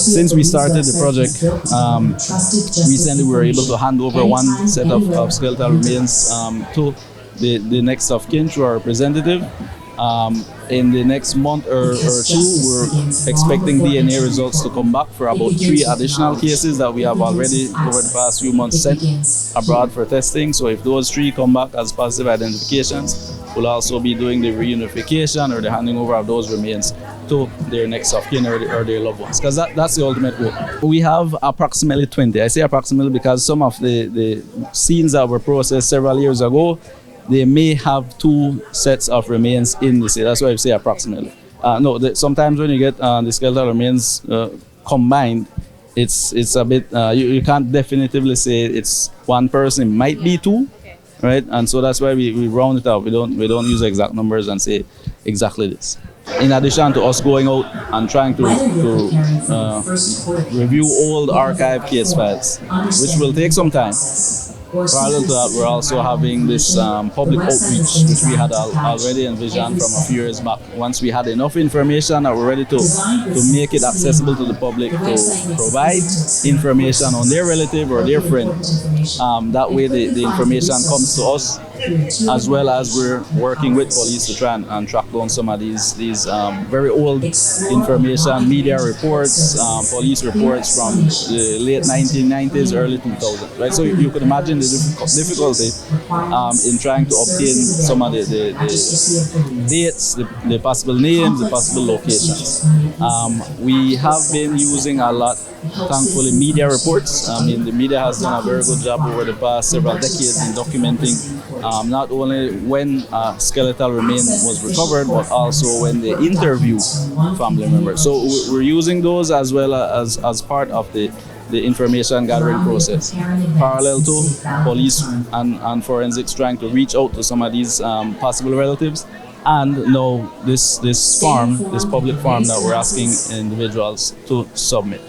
since we started the project, recently we were able to hand over one set of skeletal remains to the next of kin through our representative. In the next month or two, we're expecting DNA results to come back for about 3 additional cases that we have already over the past few months sent abroad for testing. So if those 3 come back as positive identifications, we'll also be doing the reunification or the handing over of those remains to their next of kin or their loved ones, because that's the ultimate goal. We have approximately 20. I say approximately because some of the scenes that were processed several years ago, they may have 2 sets of remains in the state. That's why I say approximately. Sometimes when you get the skeletal remains combined, it's a bit, you can't definitively say it's one person. It might be 2, right? And so that's why we round it out. We don't use exact numbers and say exactly this. In addition to us going out and trying to review old archive case files, which will take some time. Parallel to that, we're also having this public outreach, which we had already envisioned from a few years back. Once we had enough information that we're ready to make it accessible to the public, to provide information on their relative or their friend. That way the information comes to us, as well as we're working with police to try and track down some of these very old information, media reports, police reports from the late 1990s, early 2000s, right? So you could imagine the difficulty in trying to obtain some of the dates, the possible names, the possible locations. We have been using a lot, thankfully, media reports. I mean, the media has done a very good job over the past several decades in documenting not only when a skeletal remain was recovered, but also when they interview family members. So we're using those as well as part of the information gathering process, parallel to police and forensics trying to reach out to some of these possible relatives. And now this public form that we're asking individuals to submit.